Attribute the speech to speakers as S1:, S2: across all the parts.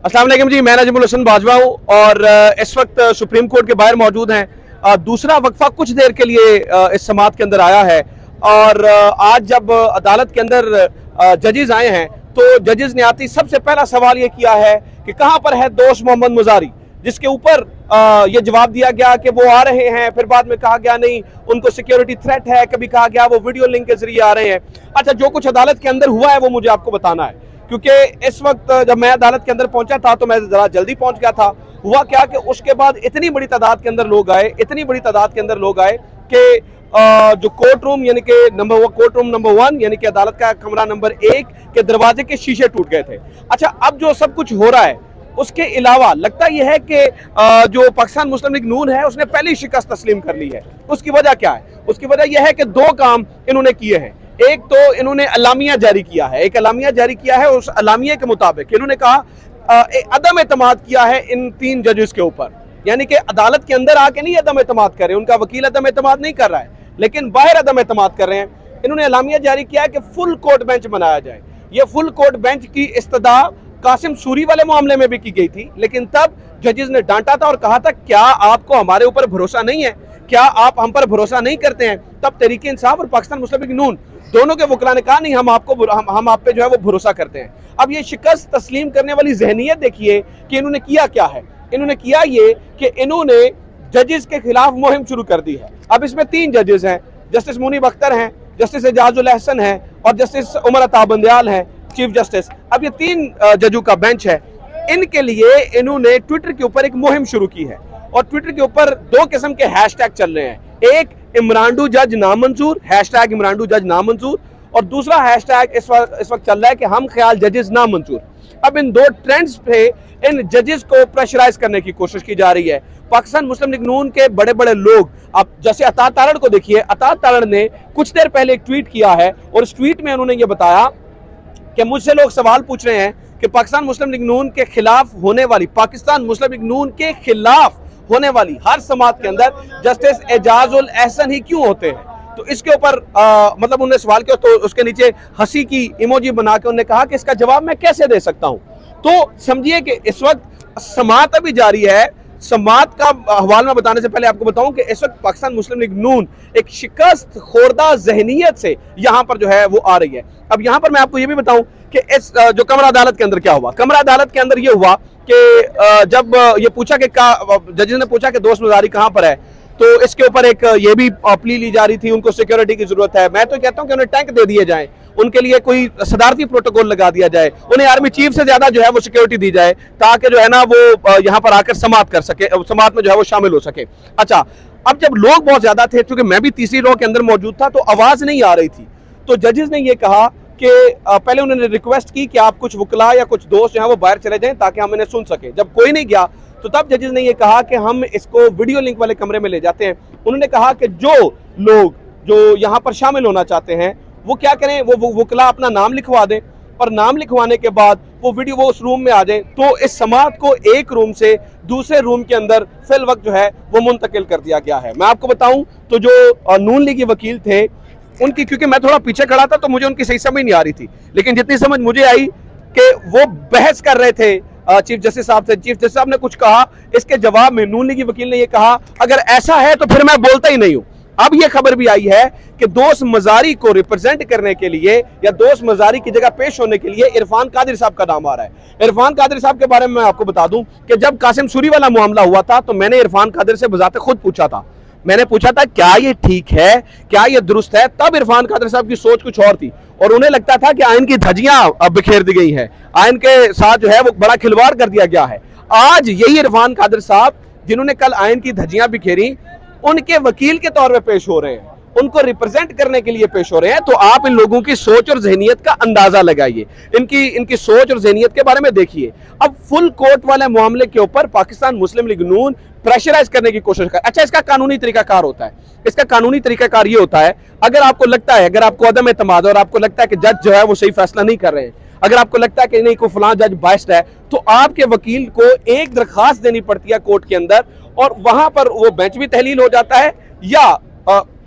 S1: अस्सलाम वालेकुम जी, मैं नजमुल हसन बाजवा हूँ और इस वक्त सुप्रीम कोर्ट के बाहर मौजूद हैं। दूसरा वक्फा कुछ देर के लिए इस समात के अंदर आया है और आज जब अदालत के अंदर जजेस आए हैं तो जजेस ने आती सबसे पहला सवाल ये किया है कि कहाँ पर है दोस्त मोहम्मद मुजारी, जिसके ऊपर ये जवाब दिया गया कि वो आ रहे हैं। फिर बाद में कहा गया नहीं, उनको सिक्योरिटी थ्रेट है, कभी कहा गया वो वीडियो लिंक के जरिए आ रहे हैं। अच्छा, जो कुछ अदालत के अंदर हुआ है वो मुझे आपको बताना है, क्योंकि इस वक्त जब मैं अदालत के अंदर पहुंचा था तो मैं जरा जल्दी पहुंच गया था। हुआ क्या कि उसके बाद इतनी बड़ी तादाद के अंदर लोग आए, कि जो कोर्ट रूम यानी कि कोर्ट रूम नंबर 1 यानी कि अदालत का कमरा नंबर 1 के दरवाजे के शीशे टूट गए थे। अच्छा, अब जो सब कुछ हो रहा है उसके अलावा लगता यह है कि जो पाकिस्तान मुस्लिम लीग नून है उसने पहली शिकस्त तस्लीम कर ली है। उसकी वजह क्या है? उसकी वजह यह है कि दो काम इन्होंने किए हैं। एक तो इन्होंने अलामिया जारी किया है, उस अलामिया के मुताबिक इन्होंने कहा अदम एतमाद किया है इन 3 जजेस के ऊपर, यानी कि अदालत के अंदर आके नहीं अदम एतमाद कर रहे, उनका वकील अदम एतमाद नहीं कर रहा है, लेकिन बाहर अदम एतमाद कर रहे हैं। इन्होंने अलामिया जारी किया है कि फुल कोर्ट बेंच बनाया जाए। ये फुल कोर्ट बेंच की इस्तदा कासिम सूरी वाले मामले में भी की गई थी, लेकिन तब जजेस ने डांटा था और कहा था क्या आपको हमारे ऊपर भरोसा नहीं है, क्या आप हम पर भरोसा नहीं करते हैं? तब तहरीक इंसाफ और पाकिस्तान मुस्लिम लीग नून दोनों के वकला ने कहा नहीं, हम आप पे जो है वो भरोसा करते हैं। अब ये शिकस्त तस्लीम करने वाली जहनियत देखिए कि इन्होंने किया क्या है। इन्होंने किया ये कि इन्होंने जजेस के खिलाफ मुहिम शुरू कर दी है। अब इसमें 3 जजेस हैं, जस्टिस मुनीब अख्तर हैं, जस्टिस एजाजुल अहसन है और जस्टिस उमर अता बंदयाल हैं चीफ जस्टिस। अब ये 3 जजों का बेंच है। इनके लिए इन्होंने ट्विटर के ऊपर एक मुहिम शुरू की है और ट्विटर के ऊपर 2 किस्म के हैशटैग चल रहे हैं। एक इमरान जज नामंजूर, हैशटैग इमरान जज नामंजूर, और दूसरा हैशटैग इस वक्त चल रहा है कि हम ख्याल जजेस नामंजूर। अब इन 2 ट्रेंड्स पे इन जजेस को प्रेशराइज करने की कोशिश की जा रही है। पाकिस्तान मुस्लिम लीग नून के बड़े बड़े लोग, अब जैसे अता तारड़ को देखिए, अता तारड़ ने कुछ देर पहले एक ट्वीट किया है और इस ट्वीट में उन्होंने ये बताया कि मुझसे लोग सवाल पूछ रहे हैं कि पाकिस्तान मुस्लिम लीग नून के खिलाफ होने वाली हर समात के अंदर जस्टिस एजाजुल अहसन ही क्यों होते हैं। तो इसके ऊपर मतलब उन्होंने सवाल किया तो उसके नीचे हंसी की इमोजी बना के उन्होंने कहा कि इसका जवाब मैं कैसे दे सकता हूं। तो समझिए कि इस वक्त समात अभी जारी है। समात का हवाला में बताने से पहले आपको बताऊं कि इस वक्त पाकिस्तान मुस्लिम लीग नून एक शिकस्त खोरदा जहनीयत से यहां पर जो है वो आ रही है। अब यहां पर मैं आपको ये भी बताऊं कि इस जो कमरा अदालत के अंदर क्या हुआ। कमरा अदालत के अंदर ये हुआ कि जब ये पूछा कि जजेस ने पूछा कि दोस्त मुजारी कहां पर है, तो इसके ऊपर एक ये भी प्ली ली जा रही थी, उनको सिक्योरिटी की जरूरत है। मैं तो कहता हूं कि उन्हें टैंक दे दिए जाएं, उनके लिए कोई सदारती प्रोटोकॉल लगा दिया जाए, उन्हें आर्मी चीफ से ज्यादा जो है वो सिक्योरिटी दी जाए, ताकि जो है ना वो यहाँ पर आकर समात कर सके, समात में जो है वो शामिल हो सके। अच्छा, अब जब लोग बहुत ज्यादा थे, क्योंकि मैं भी तीसरी रो के अंदर मौजूद था, तो आवाज नहीं आ रही थी, तो जजेस ने ये कहा कि पहले उन्होंने रिक्वेस्ट की कि आप कुछ वकला या कुछ दोस्त जो है वो बाहर चले जाएं ताकि हम इन्हें सुन सके। जब कोई नहीं गया तो तब जजेस ने ये कहा कि हम इसको वीडियो लिंक वाले कमरे में ले जाते हैं। उन्होंने कहा कि जो लोग जो यहाँ पर शामिल होना चाहते हैं वो क्या करें, वो वकला अपना नाम लिखवा दें और नाम लिखवाने के बाद वो उस रूम में आ जाए, तो इस समात को एक रूम से दूसरे रूम के अंदर फिल वक्त जो है वो मुंतकिल कर दिया गया है। मैं आपको बताऊं तो जो नून लीगी वकील थे उनकी, क्योंकि मैं थोड़ा पीछे खड़ा था तो मुझे उनकी सही समझ नहीं आ रही थी, लेकिन जितनी समझ मुझे आई कि वो बहस कर रहे थे चीफ जस्टिस साहब से। चीफ जस्टिस साहब ने कुछ कहा, इसके जवाब में नून लीगी वकील ने यह कहा अगर ऐसा है तो फिर मैं बोलता ही नहीं हूं। अब यह खबर भी आई है कि दोस्त मजारी को रिप्रेजेंट करने के लिए या दोस्त मजारी की जगह पेश होने के लिए इरफान कादिर साहब का नाम आ रहा है। इरफान कादिर साहब के बारे में मैं आपको बता दूं कि जब कासिम सूरी वाला मामला हुआ था तो मैंने इरफान कादिर से बजाते खुद पूछा था, मैंने पूछा था क्या ये ठीक है, क्या ये दुरुस्त है। तब इरफान कादिर साहब की सोच कुछ और थी और उन्हें लगता था कि आइन की धज्जियां बिखेर दी गई हैं, आइन के साथ जो है वो बड़ा खिलवाड़ कर दिया गया है। आज यही इरफान कादिर साहब जिन्होंने कल आइन की धज्जियां बिखेरी, उनके वकील के तौर पे पेश हो रहे हैं, उनको रिप्रेजेंट करने के लिए पेश हो रहे हैं। तो आप इन लोगों की सोच और जहनियत का अंदाजा लगाइए, इनकी सोच और जहनियत के बारे में देखिए। अब फुल कोर्ट वाले मामले के ऊपर पाकिस्तान मुस्लिम लीग नून प्रेशराइज करने की कोशिश कर। अच्छा, इसका कानूनी तरीकाकार होता है, इसका कानूनी तरीकाकार ये होता है, अगर आपको लगता है, अगर आपको अदम एतमाद और आपको लगता है कि जज जो है वो सही फैसला नहीं कर रहे हैं, अगर आपको लगता है कि नहीं कोई फलां जज बायस्ड है, तो आपके वकील को एक दरखास्त देनी पड़ती है कोर्ट के अंदर और वहां पर वो बेंच भी तहलील हो जाता है या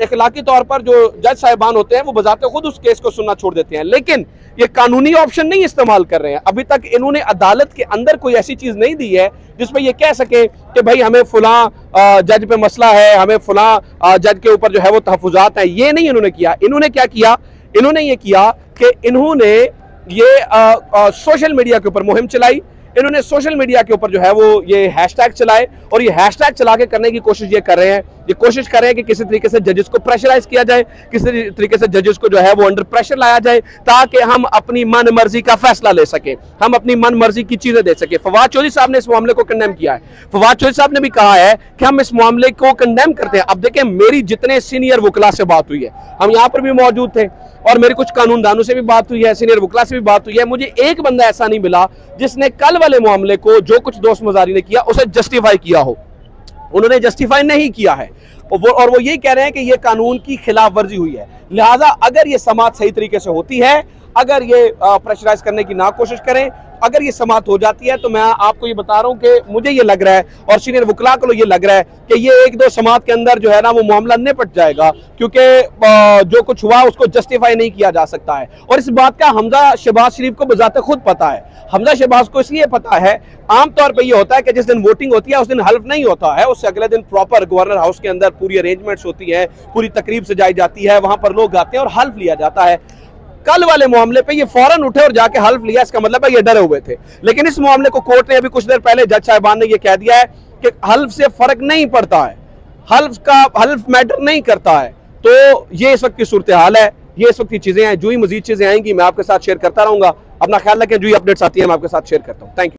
S1: इखलाकी तौर पर जो जज साहिबान होते हैं वो बजाते खुद उस केस को सुनना छोड़ देते हैं, लेकिन ये कानूनी ऑप्शन नहीं इस्तेमाल कर रहे हैं। अभी तक इन्होंने अदालत के अंदर कोई ऐसी चीज नहीं दी है जिसमें ये कह सके कि भाई हमें फुला जज पे मसला है, हमें फुला जज के ऊपर जो है वो तहफुजात हैं। ये नहीं इन्होंने किया। इन्होंने क्या किया? इन्होंने ये किया कि इन्होंने ये सोशल मीडिया के ऊपर मुहिम चलाई। इन्होंने सोशल मीडिया के ऊपर जो है वो ये हैशटैग चलाए, और ये हैशटैग चला के करने की कोशिश ये कर रहे हैं। ये कोशिश कर रहे हैं कि किसी तरीके से जजेस को प्रेशराइज किया जाए, किसी तरीके से जजेस को जो है वो अंडर प्रेशर लाया जाए, ताकि हम अपनी मन मर्जी का फैसला ले सके, हम अपनी मन मर्जी की चीजें दे सके। फवाद चौधरी साहब ने इस मामले को कंडेम किया है। फवाद चौधरी साहब ने भी कहा है कि हम इस मामले को कंडेम करते हैं। अब देखें, मेरी जितने सीनियर वकला से बात हुई है, हम यहाँ पर भी मौजूद थे, और मेरी कुछ कानूनदानों से भी बात हुई है, सीनियर वकला से भी बात हुई है, मुझे एक बंदा ऐसा नहीं मिला जिसने कल वाले मामले को, जो कुछ दोस्त मुजारी ने किया, उसे जस्टिफाई किया हो। उन्होंने जस्टिफाई नहीं किया है, और वो यही कह रहे हैं कि ये कानून की खिलाफ वर्जी हुई है। लिहाजा अगर ये समाअत सही तरीके से होती है, अगर ये प्रेशराइज करने की ना कोशिश करें, अगर ये समाअत हो जाती है, तो मैं आपको ये बता रहा हूं कि मुझे ये लग रहा है, और सीनियर वकला को ये लग रहा है कि ये एक दो समाअत के अंदर जो है ना वो मामला निपट जाएगा, क्योंकि जो कुछ हुआ उसको जस्टिफाई नहीं किया जा सकता है। और इस बात का हमजा शहबाज शरीफ को बजाते खुद पता है। हमजा शहबाज को इसलिए पता है, आमतौर पर यह होता है कि जिस दिन वोटिंग होती है उस दिन हल्फ नहीं होता है, उससे अगले दिन प्रॉपर गवर्नर हाउस के अंदर पूरी अरेंजमेंट्स होती है, पूरी तकरीब सजाई जाती है, वहां पर लोग आते हैं और हल्फ लिया जाता है। कल वाले मामले पे ये फौरन उठे और जाके हल्फ लिया, इसका मतलब है ये डरे हुए थे। लेकिन इस मामले को कोर्ट ने अभी कुछ देर पहले जज साहिबान ने ये कह दिया है कि हल्फ से फर्क नहीं पड़ता है, हल्फ मैटर नहीं करता है। तो ये इस वक्त की सूरत हाल है, ये इस वक्त की चीजें हैं। जो ही मजीद चीजें आएंगी मैं आपके साथ शेयर करता रहूंगा। अपना ख्याल रखें, जो ही अपडेट्स आती है मैं आपके साथ शेयर करता हूँ। Thank you.